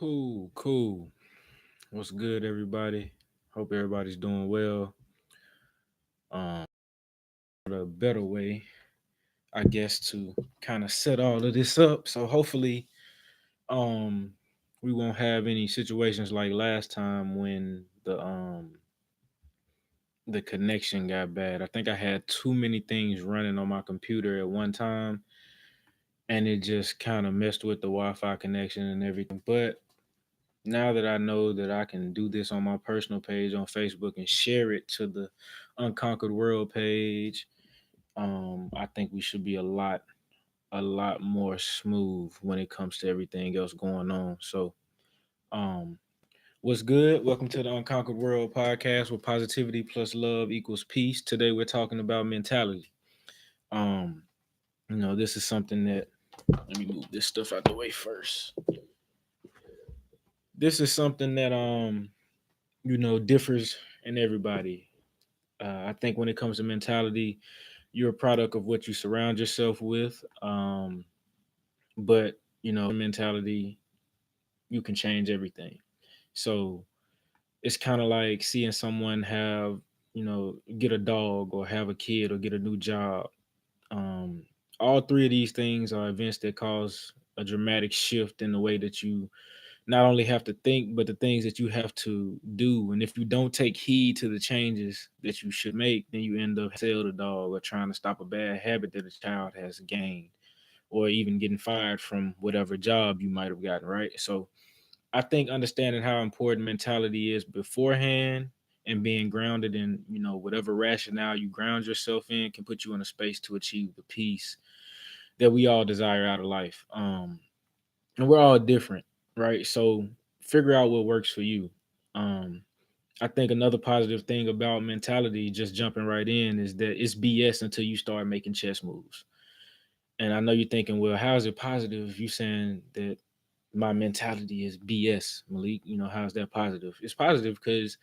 Cool. What's good, everybody? Hope everybody's doing well. Um, a better way, I guess, to kind of set all of this up. So hopefully, um, we won't have any situations like last time when the connection got bad. I think I had too many things running on my computer at one time, and it just kind of messed with the Wi-Fi connection and everything. But now that I know that I can do this on my personal page on Facebook and share it to the Unconquered World page, I think we should be a lot more smooth when it comes to everything else going on. So, um, what's good? Welcome to the Unconquered World podcast, where positivity plus love equals peace. Today we're talking about mentality. Um, this is something that, let me move this stuff out the way first. This is something that differs in everybody. I think when it comes to mentality, you're a product of what you surround yourself with. But mentality, you can change everything. So it's kind of like seeing someone have, get a dog or have a kid or get a new job. Um, all three of these things are events that cause a dramatic shift in the way that you not only have to think, but the things that you have to do. And if you don't take heed to the changes that you should make, then you end up sell the dog or trying to stop a bad habit that a child has gained, or even getting fired from whatever job you might have gotten, right? So I think understanding how important mentality is beforehand and being grounded in, whatever rationale you ground yourself in can put you in a space to achieve the peace that we all desire out of life. And we're all different, right? So figure out what works for you. Um, I think another positive thing about mentality, just jumping right in, is that it's BS until you start making chess moves. And I know you're thinking, well, how is it positive if you saying that my mentality is BS, Malik? How's that positive? It's positive because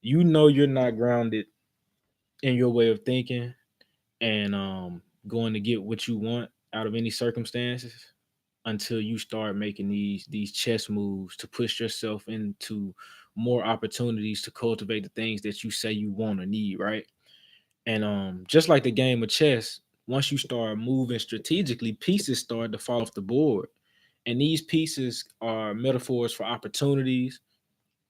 you're not grounded in your way of thinking and going to get what you want out of any circumstances until you start making these chess moves to push yourself into more opportunities to cultivate the things that you say you want or need, right? And just like the game of chess, once you start moving strategically, pieces start to fall off the board. And these pieces are metaphors for opportunities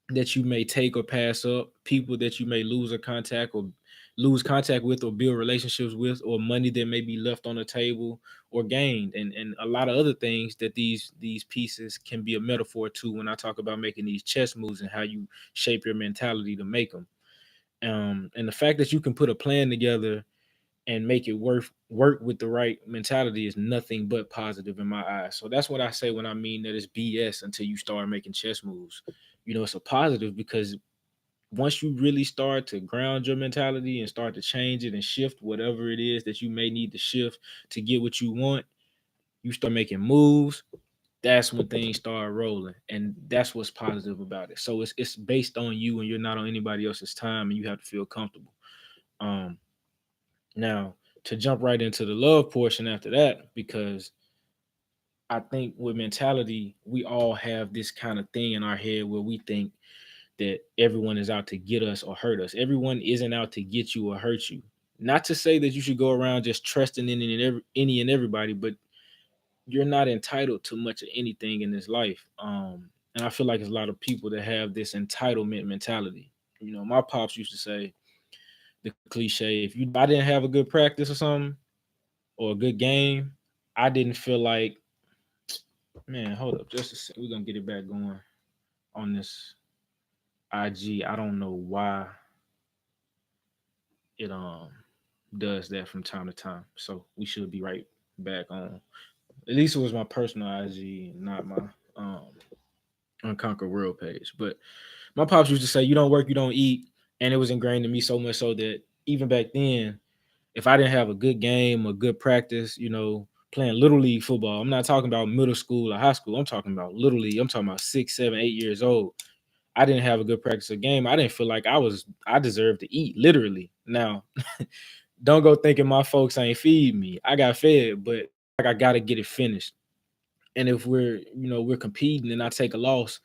that you may take or pass up, people that you may lose contact with or build relationships with, or money that may be left on the table or gained, and a lot of other things that these pieces can be a metaphor to when I talk about making these chess moves and how you shape your mentality to make them. And the fact that you can put a plan together and make it work with the right mentality is nothing but positive in my eyes. So that's what I say when I mean that it's BS until you start making chess moves. It's a positive because once you really start to ground your mentality and start to change it and shift whatever it is that you may need to shift to get what you want, you start making moves. That's when things start rolling, and that's what's positive about it. So it's based on you, and you're not on anybody else's time, and you have to feel comfortable. Um, Now, to jump right into the love portion after that, because I think with mentality, we all have this kind of thing in our head where we think that everyone is out to get us or hurt us. Everyone isn't out to get you or hurt you. Not to say that you should go around just trusting any and everybody, but you're not entitled to much of anything in this life. And I feel like there's a lot of people that have this entitlement mentality. My pops used to say the cliche: if I didn't have a good practice or something or a good game, I didn't feel like, man, hold up, just a sec. We're gonna get it back going on this IG. I don't know why it does that from time to time. So we should be right back on. At least it was my personal IG, not my um Unconquered World page. But my pops used to say, "You don't work, you don't eat," and it was ingrained in me so much so that even back then, if I didn't have a good game, a good practice, playing little league football. I'm not talking about middle school or high school. I'm talking about little league. I'm talking about 6, 7, 8 years old. I didn't have a good practice of game. I didn't feel like I deserved to eat, literally. Now, don't go thinking my folks ain't feed me. I got fed, but like I gotta get it finished. And if we're competing and I take a loss,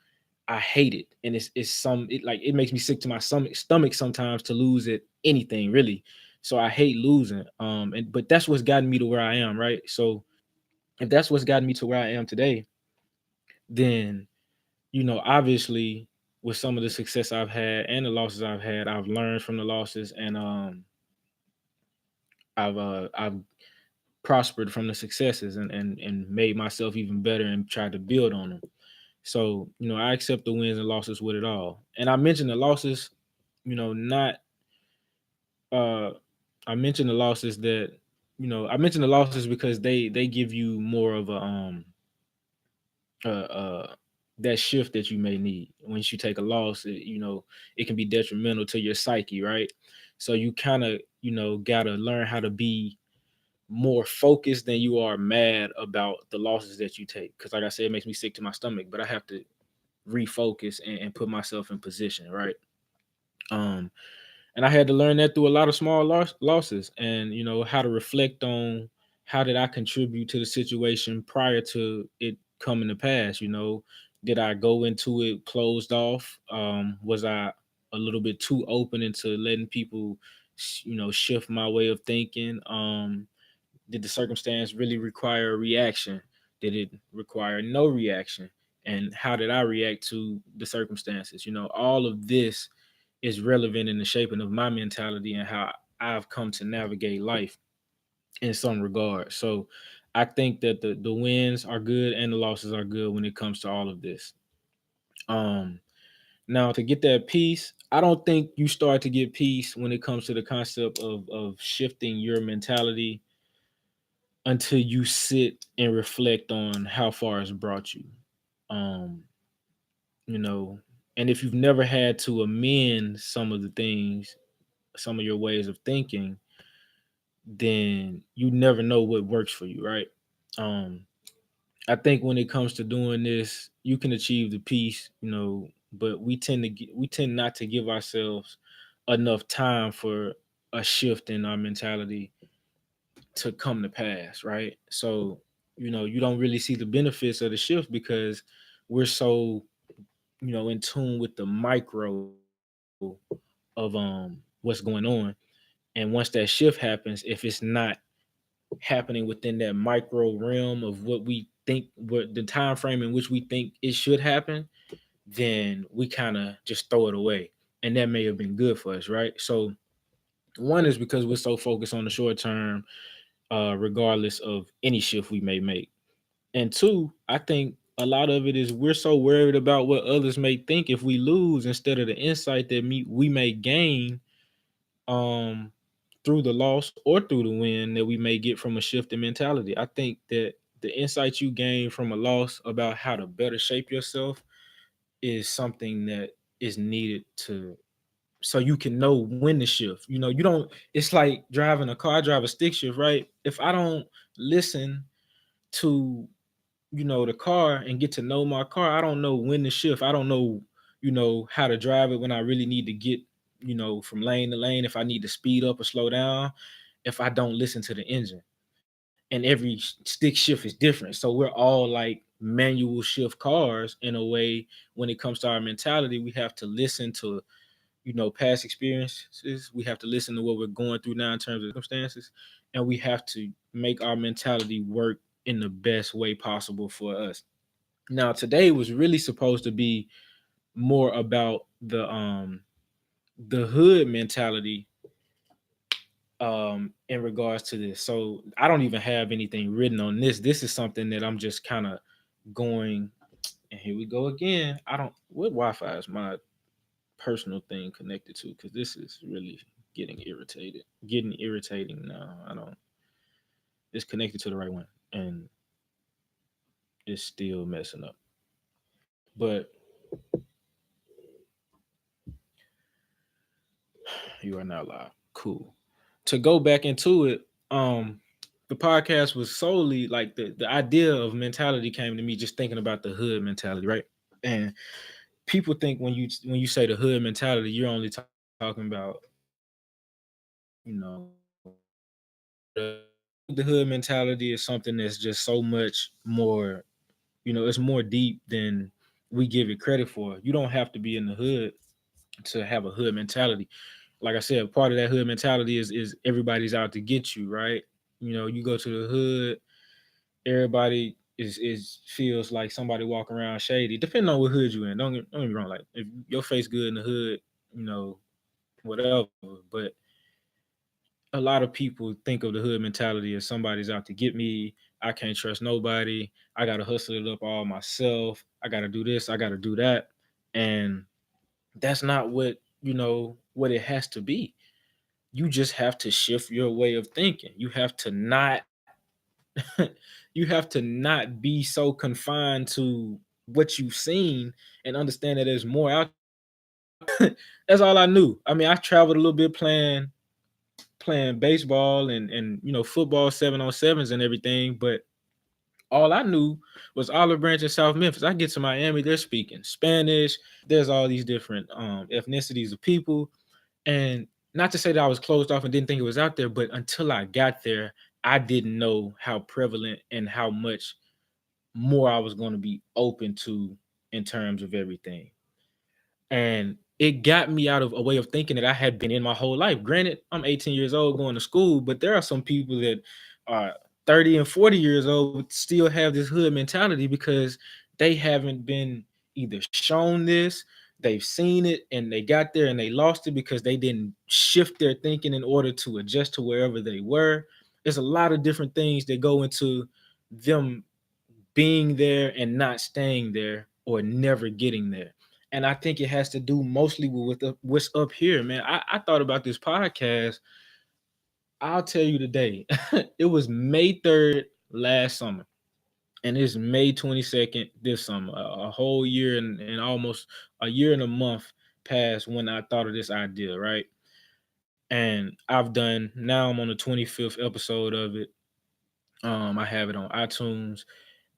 I hate it. And it makes me sick to my stomach sometimes to lose at anything really. So I hate losing. But that's what's gotten me to where I am, right? So if that's what's gotten me to where I am today, then obviously with some of the success I've had and the losses I've had, I've learned from the losses, and I've prospered from the successes, and made myself even better and tried to build on them. So, I accept the wins and losses with it all. And I mentioned the losses, not uh I mentioned the losses that I mentioned the losses because they give you more of a uh uh that shift that you may need. Once you take a loss, it can be detrimental to your psyche, right? So you kind of, gotta learn how to be more focused than you are mad about the losses that you take. Because like I said, it makes me sick to my stomach, but I have to refocus and put myself in position, right? Um, and I had to learn that through a lot of small losses, and how to reflect on how did I contribute to the situation prior to it coming to pass. Did I go into it closed off? Was I a little bit too open into letting people, shift my way of thinking? Did the circumstance really require a reaction? Did it require no reaction? And how did I react to the circumstances? All of this is relevant in the shaping of my mentality and how I've come to navigate life in some regard. So I think that the wins are good and the losses are good when it comes to all of this. Um Now to get that peace, I don't think you start to get peace when it comes to the concept of shifting your mentality until you sit and reflect on how far it's brought you. Um, you know, and if you've never had to amend some of the things, some of your ways of thinking, then you never know what works for you, right? Um, I think when it comes to doing this, you can achieve the peace, but we tend not to give ourselves enough time for a shift in our mentality to come to pass, right? So, you don't really see the benefits of the shift because we're so, in tune with the micro of what's going on. And once that shift happens, if it's not happening within that micro realm of what the time frame in which we think it should happen, then we kind of just throw it away. And that may have been good for us, right? So one is because we're so focused on the short term, regardless of any shift we may make. And two, I think a lot of it is we're so worried about what others may think if we lose instead of the insight that we may gain um through the loss or through the win that we may get from a shift in mentality. I think that the insight you gain from a loss about how to better shape yourself is something that is needed to so you can know when to shift. You don't it's like driving a car. I drive a stick shift, right? If I don't listen to the car and get to know my car, I don't know when to shift. I don't know how to drive it when I really need to get from lane to lane, if I need to speed up or slow down, if I don't listen to the engine. And every stick shift is different, so we're all like manual shift cars in a way. When it comes to our mentality, we have to listen to past experiences. We have to listen to what we're going through now in terms of circumstances, and we have to make our mentality work in the best way possible for us. Now, today was really supposed to be more about the hood mentality in regards to this. So I don't even have anything written on this. This is something that I'm just kind of going, and here we go again. I don't what Wi-Fi is my personal thing connected to, because this is really getting irritating now. I don't It's connected to the right one and it's still messing up. But you are now live. Cool. To go back into it, the podcast was solely like the idea of mentality came to me just thinking about the hood mentality, right? And people think when you say the hood mentality, you're only talking about the hood mentality is something that's just so much more It's more deep than we give it credit for. You don't have to be in the hood to have a hood mentality. Like I said, part of that hood mentality is everybody's out to get you, right? You go to the hood, everybody is feels like somebody walking around shady, depending on what hood you in. Don't get me wrong. Like if your face good in the hood, whatever. But a lot of people think of the hood mentality as somebody's out to get me. I can't trust nobody. I gotta hustle it up all myself. I gotta do this. I gotta do that. And that's not what it has to be. You just have to shift your way of thinking. You have to not you have to not be so confined to what you've seen and understand that there's more out there. That's all I knew. I mean, I traveled a little bit playing baseball and football 7-on-7s and everything, but all I knew was Olive Branch and South Memphis. I get to Miami, they're speaking Spanish. There's all these different ethnicities of people. And not to say that I was closed off and didn't think it was out there, but until I got there, I didn't know how prevalent and how much more I was going to be open to in terms of everything. And it got me out of a way of thinking that I had been in my whole life. Granted, I'm 18 years old going to school, but there are some people that are 30 and 40 years old but still have this hood mentality because they haven't been either shown this, they've seen it, and they got there and they lost it because they didn't shift their thinking in order to adjust to wherever they were. There's a lot of different things that go into them being there and not staying there or never getting there. And I think it has to do mostly with what's up here, man. I thought about this podcast. I'll tell you today. It was May 3rd last summer, and it's May 22nd this summer. A whole year and almost a year and a month passed when I thought of this idea, right? And now I'm on the 25th episode of it. I have it on iTunes,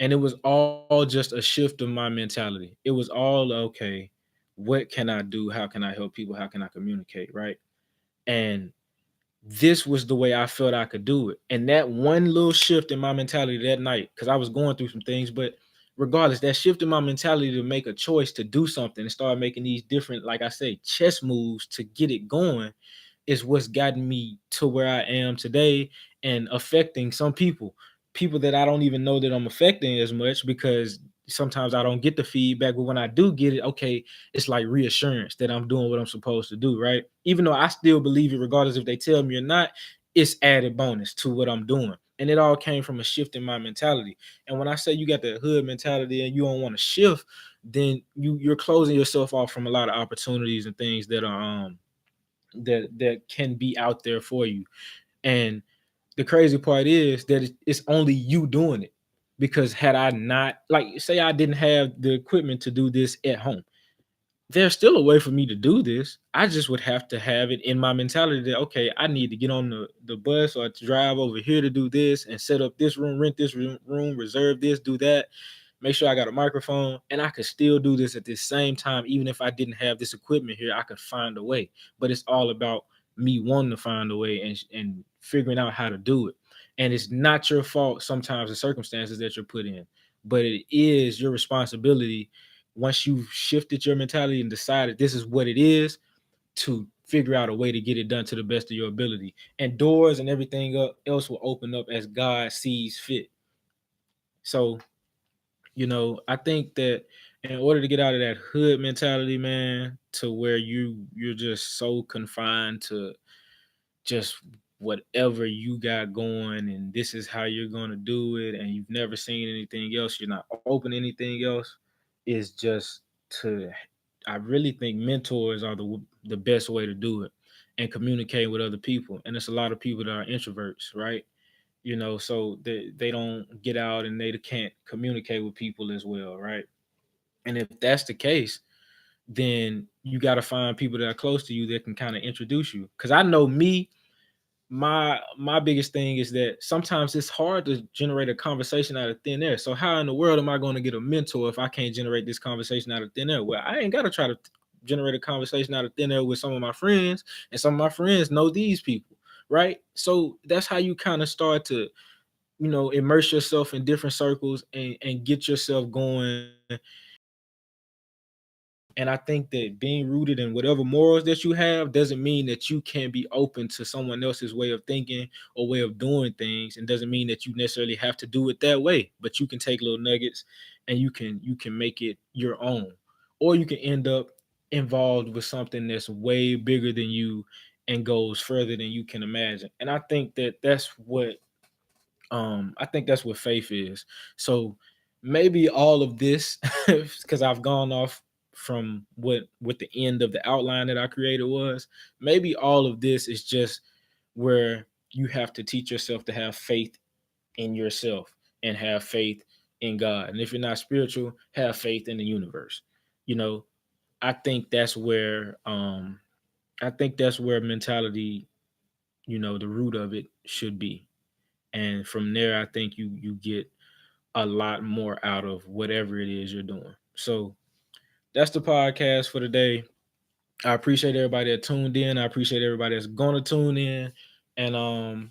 and it was all just a shift of my mentality. It was all okay. What can I do? How can I help people? How can I communicate? Right. And this was the way I felt I could do it. And that one little shift in my mentality that night, because I was going through some things, but regardless, that shift in my mentality to make a choice to do something and start making these different, like I say, chess moves to get it going is what's gotten me to where I am today and affecting some people that I don't even know that I'm affecting as much because sometimes I don't get the feedback. But when I do get it, okay, it's like reassurance that I'm doing what I'm supposed to do, right? Even though I still believe it, regardless if they tell me or not, it's added bonus to what I'm doing. And it all came from a shift in my mentality. And when I say you got the hood mentality and you don't want to shift, then you're closing yourself off from a lot of opportunities and things that are that can be out there for you. And the crazy part is that it's only you doing it. Because had I not, like, say I didn't have the equipment to do this at home, there's still a way for me to do this. I just would have to have it in my mentality that, okay, I need to get on the bus or to drive over here to do this and set up this room, rent this room, reserve this, do that, make sure I got a microphone, and I could still do this at the same time. Even if I didn't have this equipment here, I could find a way. But it's all about me wanting to find a way and figuring out how to do it. And it's not your fault sometimes the circumstances that you're put in, but it is your responsibility once you've shifted your mentality and decided this is what it is to figure out a way to get it done to the best of your ability. And doors and everything else will open up as God sees fit. So I think that in order to get out of that hood mentality, man, to where you're just so confined to just whatever you got going and this is how you're going to do it and you've never seen anything else, you're not open to anything else, is just to I really think mentors are the best way to do it and communicate with other people. And it's a lot of people that are introverts, right? So they don't get out and they can't communicate with people as well, right? And if that's the case, then you got to find people that are close to you that can kind of introduce you. Because I know me, my biggest thing is that sometimes it's hard to generate a conversation out of thin air. So how in the world am I going to get a mentor if I can't generate this conversation out of thin air? Well, I ain't got to try to generate a conversation out of thin air with some of my friends, and some of my friends know these people, right? So that's how you kind of start to immerse yourself in different circles and get yourself going. And I think that being rooted in whatever morals that you have doesn't mean that you can't be open to someone else's way of thinking or way of doing things, and doesn't mean that you necessarily have to do it that way. But you can take little nuggets and you can make it your own, or you can end up involved with something that's way bigger than you and goes further than you can imagine. And I think that's what faith is. So maybe all of this, because I've gone off from what the end of the outline that I created was, maybe all of this is just where you have to teach yourself to have faith in yourself and have faith in God. And if you're not spiritual, have faith in the universe. You know, I think that's where mentality, the root of it should be. And from there, I think you get a lot more out of whatever it is you're doing. So that's the podcast for today. I appreciate everybody that tuned in. I appreciate everybody that's gonna tune in. And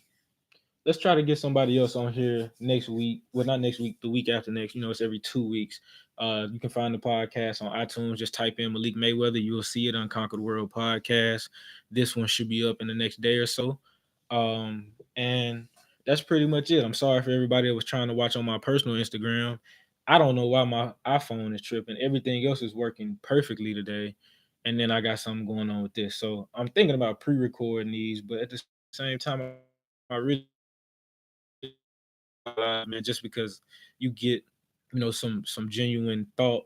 let's try to get somebody else on here next week. Well, not next week, the week after next. It's every 2 weeks. You can find the podcast on iTunes. Just type in Malik Mayweather. You'll see it, Unconquered World Podcast. This one should be up in the next day or so. And that's pretty much it. I'm sorry for everybody that was trying to watch on my personal Instagram. I don't know why my iPhone is tripping. Everything else is working perfectly today. And then I got something going on with this. So I'm thinking about pre-recording these, but at the same time, I really man, just because you get, some genuine thought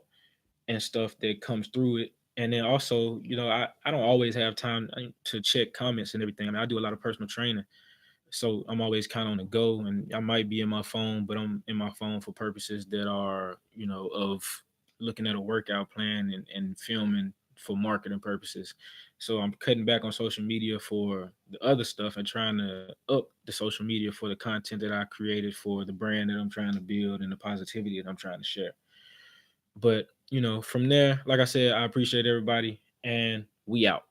and stuff that comes through it. And then also, I don't always have time to check comments and everything. I mean, I do a lot of personal training. So I'm always kind of on the go, and I might be in my phone, but I'm in my phone for purposes that are, of looking at a workout plan and filming for marketing purposes. So I'm cutting back on social media for the other stuff and trying to up the social media for the content that I created for the brand that I'm trying to build and the positivity that I'm trying to share. But, from there, like I said, I appreciate everybody, and we out.